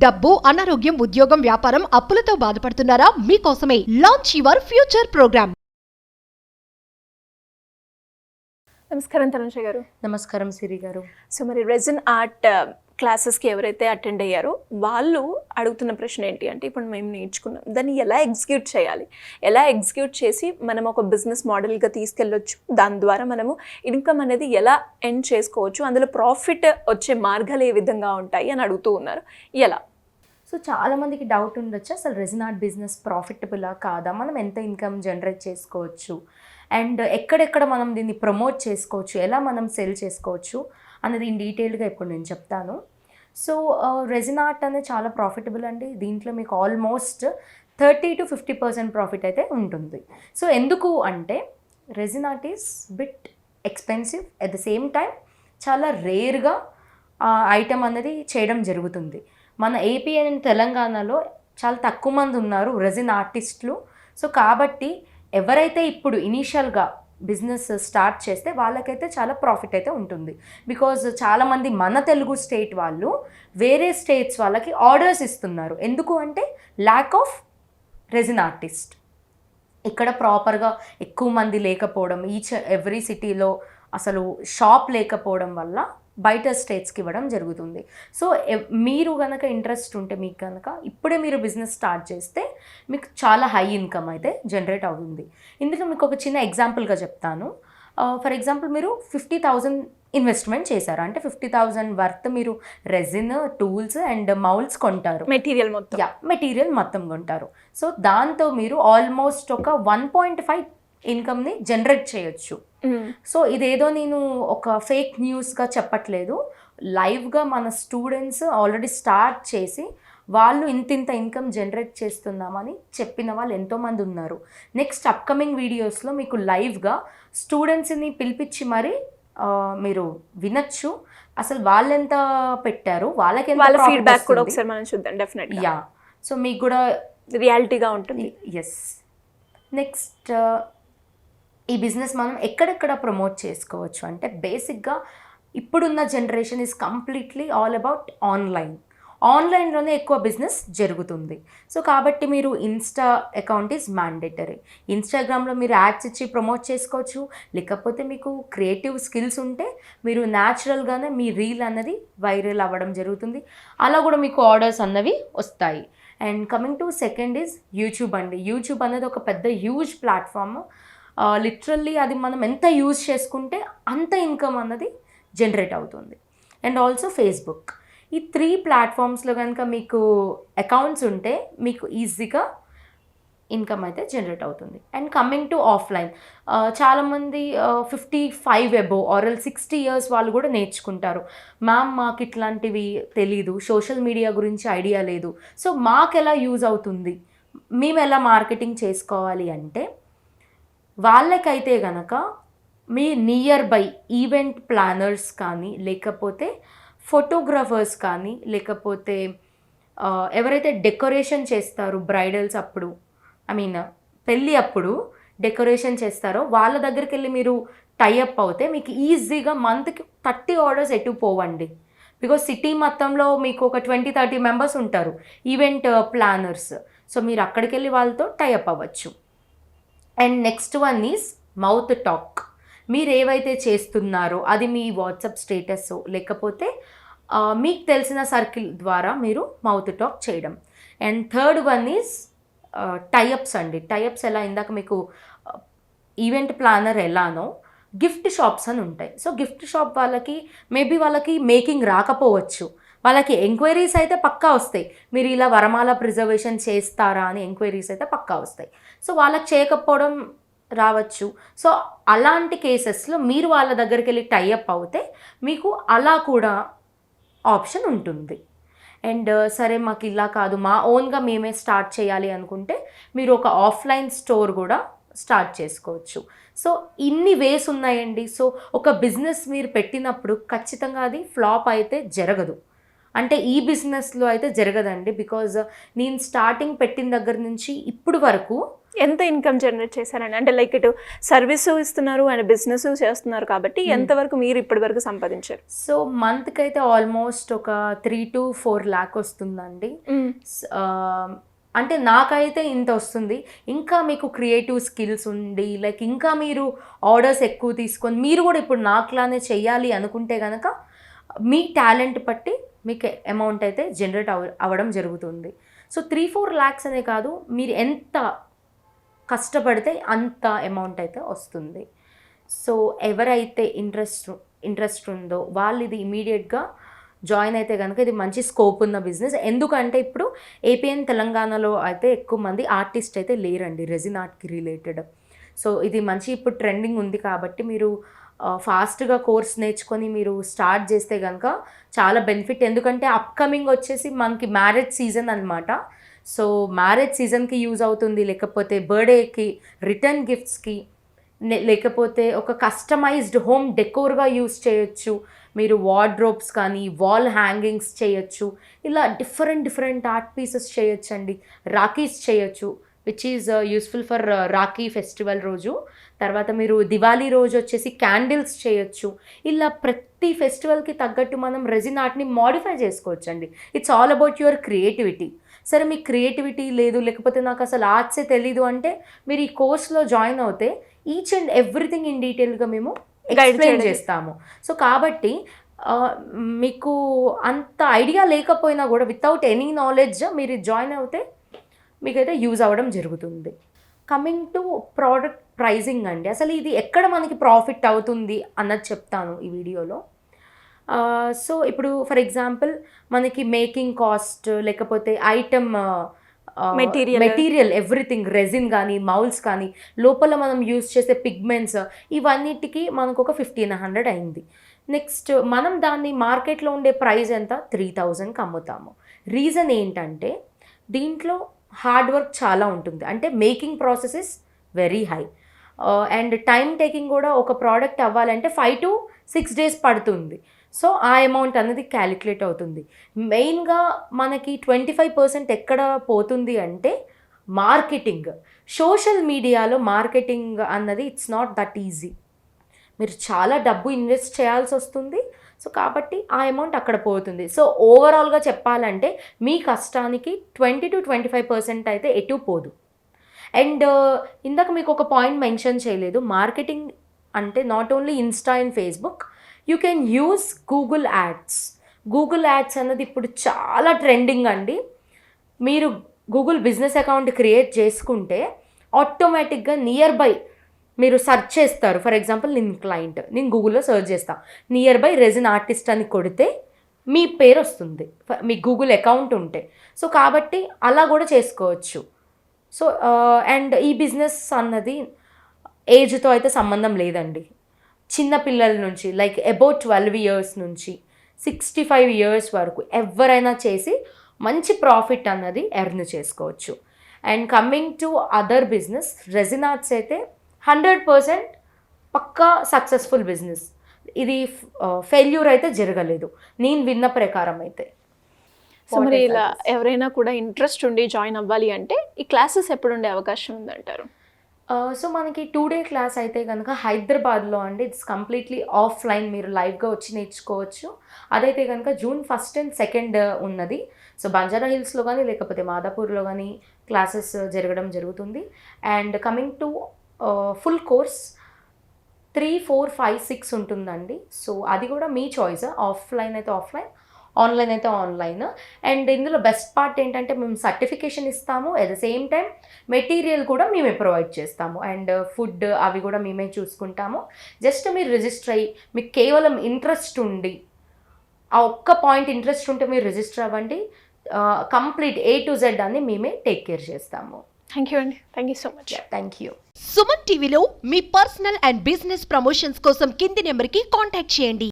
డబ్బు, అనారోగ్యం, ఉద్యోగం, వ్యాపారం, అప్పులతో బాధపడుతున్నారా? మీకోసమే లాంచ్ యువర్ ఫ్యూచర్ ప్రోగ్రామ్. నమస్కారం తనుజ గారు. నమస్కారం సిరి గారు. సో మరి రెజిన్ ఆర్ట్ క్లాసెస్కి ఎవరైతే అటెండ్ అయ్యారో వాళ్ళు అడుగుతున్న ప్రశ్న ఏంటి అంటే, ఇప్పుడు మేము నేర్చుకున్నాం దాన్ని ఎలా ఎగ్జిక్యూట్ చేయాలి, ఎలా ఎగ్జిక్యూట్ చేసి మనం ఒక బిజినెస్ మోడల్గా తీసుకెళ్ళొచ్చు, దాని ద్వారా మనము ఇన్కమ్ అనేది ఎలా ఎండ్ చేసుకోవచ్చు, అందులో ప్రాఫిట్ వచ్చే మార్గాలు ఏ విధంగా ఉంటాయి అని అడుగుతూ ఉన్నారు. ఎలా? సో చాలామందికి డౌట్ ఉండొచ్చు, అసలు రెజిన్ ఆర్ట్ బిజినెస్ ప్రాఫిటబులా కాదా, మనం ఎంత ఇన్కమ్ జనరేట్ చేసుకోవచ్చు, అండ్ ఎక్కడెక్కడ మనం దీన్ని ప్రమోట్ చేసుకోవచ్చు, ఎలా మనం సెల్ చేసుకోవచ్చు అన్నది ఇన్ డీటెయిల్గా ఇప్పుడు నేను చెప్తాను. సో రెజిన్ ఆర్ట్ అనేది చాలా ప్రాఫిటబుల్ అండి. దీంట్లో మీకు ఆల్మోస్ట్ 30 to 50% ప్రాఫిట్ అయితే ఉంటుంది. సో ఎందుకు అంటే resin art is bit expensive, at the same time చాలా రేర్గా ఐటమ్ అనేది చేయడం జరుగుతుంది. మన ఏపీ అండ్ తెలంగాణలో చాలా తక్కువ మంది ఉన్నారు రెజిన్ ఆర్టిస్టులు. సో కాబట్టి ఎవరైతే ఇప్పుడు ఇనీషియల్గా బిజినెస్ స్టార్ట్ చేస్తే వాళ్ళకైతే చాలా ప్రాఫిట్ అయితే ఉంటుంది. బికాజ్ చాలామంది మన తెలుగు స్టేట్ వాళ్ళు వేరే స్టేట్స్ వాళ్ళకి ఆర్డర్స్ ఇస్తున్నారు. ఎందుకు అంటే ల్యాక్ ఆఫ్ రెజిన్ ఆర్టిస్ట్. ఇక్కడ ప్రాపర్గా ఎక్కువ మంది లేకపోవడం, ఎవ్రీ సిటీలో అసలు షాప్ లేకపోవడం వల్ల బయట స్టేట్స్కి ఇవ్వడం జరుగుతుంది. సో మీరు కనుక ఇంట్రెస్ట్ ఉంటే మీకు కనుక ఇప్పుడే మీరు బిజినెస్ స్టార్ట్ చేస్తే మీకు చాలా హై ఇన్కమ్ అయితే జనరేట్ అవుతుంది. ఇందులో మీకు ఒక చిన్న ఎగ్జాంపుల్గా చెప్తాను. ఫర్ ఎగ్జాంపుల్ మీరు 50,000 ఇన్వెస్ట్మెంట్ చేశారు అంటే 50,000 వర్త్ మీరు రెజిన్, టూల్స్ అండ్ మౌల్డ్స్ కొంటారు, మెటీరియల్ మొత్తం కొంటారు. సో దాంతో మీరు ఆల్మోస్ట్ ఒక 1.5 ఇన్కమ్ని జనరేట్ చేయొచ్చు. సో ఇదేదో నేను ఒక ఫేక్ న్యూస్గా చెప్పట్లేదు, లైవ్గా మన స్టూడెంట్స్ ఆల్రెడీ స్టార్ట్ చేసి వాళ్ళు ఇంత ఇన్కమ్ జనరేట్ చేస్తున్నామని చెప్పిన వాళ్ళు ఎంతోమంది ఉన్నారు. నెక్స్ట్ అప్కమింగ్ వీడియోస్లో మీకు లైవ్గా స్టూడెంట్స్ని పిలిపించి మరి మీరు వినొచ్చు, అసలు వాళ్ళు ఎంత పెట్టారు, వాళ్ళకి ఎంత ఫీడ్బ్యాక్ కూడా ఒకసారి మనం చూద్దాం డెఫినెట్గా. యా, సో మీకు కూడా రియాలిటీగా ఉంటుంది. ఎస్. నెక్స్ట్ ఈ బిజినెస్ మనం ఎక్కడెక్కడ ప్రమోట్ చేసుకోవచ్చు అంటే బేసిక్గా ఇప్పుడున్న generation is completely all about ఆన్లైన్లోనే ఎక్కువ బిజినెస్ జరుగుతుంది. సో కాబట్టి మీరు ఇన్స్టా అకౌంట్ ఈజ్ మ్యాండేటరీ. ఇన్స్టాగ్రామ్లో మీరు యాడ్స్ ఇచ్చి ప్రమోట్ చేసుకోవచ్చు, లేకపోతే మీకు క్రియేటివ్ స్కిల్స్ ఉంటే మీరు న్యాచురల్గానే మీ రీల్ అన్నది వైరల్ అవ్వడం జరుగుతుంది, అలా కూడా మీకు ఆర్డర్స్ అన్నవి వస్తాయి. And coming to second is YouTube అండి. యూట్యూబ్ అనేది ఒక పెద్ద హ్యూజ్ ప్లాట్ఫామ్. లిటరల్లీ అది మనం ఎంత యూజ్ చేసుకుంటే అంత ఇన్కమ్ అన్నది జనరేట్ అవుతుంది. And also Facebook. ఈ 3 ప్లాట్ఫామ్స్లో కనుక మీకు అకౌంట్స్ ఉంటే మీకు ఈజీగా ఇన్కమ్ అయితే జనరేట్ అవుతుంది. అండ్ కమింగ్ టు ఆఫ్లైన్, చాలామంది 55 అబోవ్ ఆర్ 60 ఇయర్స్ వాళ్ళు కూడా నేర్చుకుంటారు. మ్యామ్ మాకు ఇట్లాంటివి తెలీదు, సోషల్ మీడియా గురించి ఐడియా లేదు, సో మాకు ఎలా యూజ్ అవుతుంది, మేము ఎలా మార్కెటింగ్ చేసుకోవాలి అంటే వాళ్ళకైతే గనక మీ నియర్ బై ఈవెంట్ ప్లానర్స్ కానీ, లేకపోతే ఫోటోగ్రాఫర్స్ కానీ, లేకపోతే ఎవరైతే డెకరేషన్ చేస్తారో బ్రైడల్స్ అప్పుడు, పెళ్ళి అప్పుడు డెకరేషన్ చేస్తారో వాళ్ళ దగ్గరికి వెళ్ళి మీరు టైఅప్ అవుతే మీకు ఈజీగా మంత్కి 30 ఆర్డర్స్ ఎటు పోవండి. బికాజ్ సిటీ మొత్తంలో మీకు ఒక 20-30 మెంబర్స్ ఉంటారు ఈవెంట్ ప్లానర్స్. సో మీరు అక్కడికి వెళ్ళి వాళ్ళతో టైఅప్ అవ్వచ్చు. And next one is mouth talk. మీరు ఏవైతే చేస్తున్నారో అది మీ వాట్సాప్ స్టేటస్ లేకపోతే మీకు తెలిసిన సర్కిల్ ద్వారా మీరు మౌత్ టాక్ చేయడం. And third one is tie-ups అండి. టైఅప్స్ ఎలా, ఇందాక మీకు ఈవెంట్ ప్లానర్ ఎలానో గిఫ్ట్ షాప్స్ అని ఉంటాయి. సో గిఫ్ట్ షాప్ వాళ్ళకి మేబీ వాళ్ళకి మేకింగ్ రాకపోవచ్చు, వాళ్ళకి ఎంక్వైరీస్ అయితే పక్కా వస్తాయి, మీరు ఇలా వరమాల ప్రిజర్వేషన్ చేస్తారా అని ఎంక్వైరీస్ అయితే పక్కా వస్తాయి. సో వాళ్ళకి చేయకపోవడం రావచ్చు. సో అలాంటి కేసెస్లో మీరు వాళ్ళ దగ్గరికి వెళ్ళి టైఅప్ అవుతే మీకు అలా కూడా ఆప్షన్ ఉంటుంది. అండ్ సరే మాకు ఇలా కాదు, మా ఓన్గా మేమే స్టార్ట్ చేయాలి అనుకుంటే మీరు ఒక ఆఫ్లైన్ స్టోర్ కూడా స్టార్ట్ చేసుకోవచ్చు. సో ఇన్ని వేస్ ఉన్నాయండి. సో ఒక బిజినెస్ మీరు పెట్టినప్పుడు ఖచ్చితంగా అది ఫ్లాప్ అయితే జరగదు. అంటే ఈ బిజినెస్లో అయితే జరగదండి. బికాజ్ నేను స్టార్టింగ్ పెట్టిన దగ్గర నుంచి ఇప్పుడు వరకు ఎంత ఇన్కమ్ జనరేట్ చేశారండి? అంటే లైక్ ఇటు సర్వీస్ ఇస్తున్నారు అండ్ బిజినెస్ చేస్తున్నారు కాబట్టి ఎంతవరకు మీరు ఇప్పటి వరకు సంపాదించారు? సో మంత్కి అయితే ఆల్మోస్ట్ ఒక 3 to 4 lakh వస్తుందండి. అంటే నాకైతే ఇంత వస్తుంది. ఇంకా మీకు క్రియేటివ్ స్కిల్స్ ఉండి లైక్ ఇంకా మీరు ఆర్డర్స్ ఎక్కువ తీసుకొని మీరు కూడా ఇప్పుడు నాకులానే చెయ్యాలి అనుకుంటే కనుక మీ టాలెంట్ బట్టి మీకు అమౌంట్ అయితే జనరేట్ అవ్వడం జరుగుతుంది. సో 3-4 lakhs అనే కాదు, మీరు ఎంత కష్టపడితే అంత అమౌంట్ అయితే వస్తుంది. సో ఎవరైతే ఇంట్రెస్ట్ ఉందో వాళ్ళు ఇది ఇమీడియట్గా జాయిన్ అయితే కనుక ఇది మంచి స్కోప్ ఉన్న బిజినెస్. ఎందుకంటే ఇప్పుడు ఏపీఎన్ తెలంగాణలో అయితే ఎక్కువ మంది ఆర్టిస్ట్ అయితే లేరండి రెజిన్ ఆర్ట్కి రిలేటెడ్. సో ఇది మంచి ఇప్పుడు ట్రెండింగ్ ఉంది కాబట్టి మీరు ఫాస్ట్గా కోర్స్ నేర్చుకొని మీరు స్టార్ట్ చేస్తే కనుక చాలా బెనిఫిట్. ఎందుకంటే అప్కమింగ్ వచ్చేసి మనకి మ్యారేజ్ సీజన్ అనమాట. సో మ్యారేజ్ సీజన్కి యూజ్ అవుతుంది, లేకపోతే బర్త్డేకి, రిటర్న్ గిఫ్ట్స్కి, లేకపోతే ఒక కస్టమైజ్డ్ హోమ్ డెకోర్గా యూజ్ చేయొచ్చు. మీరు వార్డ్రోబ్స్ కానీ వాల్ హ్యాంగింగ్స్ చేయొచ్చు. ఇలా డిఫరెంట్ ఆర్ట్ పీసెస్ చేయొచ్చు అండి. రాఖీస్ చేయొచ్చు which is useful for Rakhi festival రోజు. తర్వాత మీరు దివాళీ రోజు వచ్చేసి క్యాండిల్స్ చేయొచ్చు. ఇలా ప్రతి ఫెస్టివల్కి తగ్గట్టు మనం రెజిన్ ఆర్ట్ని మోడిఫై చేసుకోవచ్చు అండి. It's all about your creativity. సరే మీకు క్రియేటివిటీ లేదు, లేకపోతే నాకు అసలు ఆర్ట్సే తెలీదు అంటే మీరు ఈ కోర్స్లో జాయిన్ అవుతే ఈచ్ అండ్ ఎవ్రీథింగ్ ఇన్ డీటెయిల్గా మేము ఎక్స్ప్లెయిన్ చేస్తాము. సో కాబట్టి మీకు అంత ఐడియా లేకపోయినా కూడా వితౌట్ ఎనీ నాలెడ్జ్ మీరు జాయిన్ అవుతే మీకైతే యూజ్ అవ్వడం జరుగుతుంది. కమింగ్ టు ప్రోడక్ట్ ప్రైజింగ్ అండి, అసలు ఇది ఎక్కడ మనకి ప్రాఫిట్ అవుతుంది అన్నది చెప్తాను ఈ వీడియోలో. సో ఇప్పుడు ఫర్ ఎగ్జాంపుల్ మనకి మేకింగ్ కాస్ట్, లేకపోతే ఐటమ్ మెటీరియల్ ఎవ్రీథింగ్, రెజిన్ కానీ మౌల్స్ కానీ, లోపల మనం యూజ్ చేసే పిగ్మెంట్స్, ఇవన్నిటికీ మనకు ఒక 1500 అయింది. నెక్స్ట్ మనం దాన్ని మార్కెట్లో ఉండే ప్రైస్ ఎంత 3000కి అమ్ముతాము. రీజన్ ఏంటంటే దీంట్లో హార్డ్ వర్క్ చాలా ఉంటుంది. అంటే making process is very high and time taking కూడా. ఒక ప్రోడక్ట్ అవ్వాలంటే 5 to 6 days పడుతుంది. సో ఆ అమౌంట్ అనేది క్యాలిక్యులేట్ అవుతుంది. మెయిన్గా మనకి 25% ఎక్కడ పోతుంది అంటే మార్కెటింగ్. సోషల్ మీడియాలో మార్కెటింగ్ అన్నది ఇట్స్ నాట్ దట్ ఈజీ. మీరు చాలా డబ్బు ఇన్వెస్ట్ చేయాల్సి వస్తుంది. సో కాబట్టి ఆ అమౌంట్ అక్కడ పోతుంది. సో ఓవరాల్గా చెప్పాలంటే మీ కష్టానికి 20 to 25% అయితే ఎటు పోదు. అండ్ ఇందాక మీకు ఒక పాయింట్ మెన్షన్ చేయలేదు, మార్కెటింగ్ అంటే not only Insta and Facebook, you can use Google ads. Google ads అన్నది ఇప్పుడు చాలా ట్రెండింగ్ అండి. మీరు గూగుల్ బిజినెస్ అకౌంట్ క్రియేట్ చేసుకుంటే ఆటోమేటిక్గా నియర్ బై మీరు సెర్చ్ చేస్తారు. ఫర్ ఎగ్జాంపుల్ నేను గూగుల్లో సెర్చ్ చేస్తాను, నియర్ బై రెజిన్ ఆర్టిస్ట్ అని కొడితే మీ పేరు వస్తుంది మీ గూగుల్ అకౌంట్ ఉంటే. సో కాబట్టి అలా కూడా చేసుకోవచ్చు. సో అండ్ ఈ బిజినెస్ అన్నది ఏజ్తో అయితే సంబంధం లేదండి. చిన్న పిల్లల నుంచి లైక్ అబౌట్ 12 years నుంచి 65 years వరకు ఎవరైనా చేసి మంచి ప్రాఫిట్ అన్నది ఎర్న్ చేసుకోవచ్చు. And coming to other business, resin arts అయితే 100% పక్కా సక్సెస్ఫుల్ బిజినెస్. ఇది ఫెయిల్యూర్ అయితే జరగలేదు నేను విన్న ప్రకారం అయితే. సో మరి ఇలా ఎవరైనా కూడా ఇంట్రెస్ట్ ఉండి జాయిన్ అవ్వాలి అంటే ఈ క్లాసెస్ ఎప్పుడు ఉండే అవకాశం ఉందంటారు? సో మనకి 2-day క్లాస్ అయితే కనుక హైదరాబాద్లో అండి. ఇట్స్ కంప్లీట్లీ ఆఫ్లైన్, మీరు లైవ్గా వచ్చి నేర్చుకోవచ్చు. అదైతే కనుక June 1st and 2nd ఉన్నది. సో బంజారా హిల్స్లో కానీ లేకపోతే మాదాపూర్లో కానీ క్లాసెస్ జరగడం జరుగుతుంది. And coming to full course 3, 4, 5, 6 ఉంటుందండి. సో అది కూడా మీ చాయిస్, ఆఫ్లైన్ అయితే ఆఫ్లైన్, ఆన్లైన్ అయితే ఆన్లైన్. అండ్ ఇందులో బెస్ట్ పార్ట్ ఏంటంటే మేము సర్టిఫికేషన్ ఇస్తాము, at the same time material కూడా మేమే ప్రొవైడ్ చేస్తాము. అండ్ ఫుడ్ అవి కూడా మేమే చూసుకుంటాము. జస్ట్ మీరు రిజిస్టర్ అయ్యి మీకు కేవలం ఇంట్రెస్ట్ ఉండి, ఆ ఒక్క పాయింట్ ఇంట్రెస్ట్ ఉంటే మీరు రిజిస్టర్ అవ్వండి. కంప్లీట్ A to Z అన్ని మేమే టేక్ కేర్ చేస్తాము. థ్యాంక్ యూ అండి, thank you so much. Thank you. Suman టీవీలో మీ పర్సనల్ అండ్ బిజినెస్ ప్రమోషన్స్ కోసం కింది నెంబర్కి కాంటాక్ట్ చేయండి.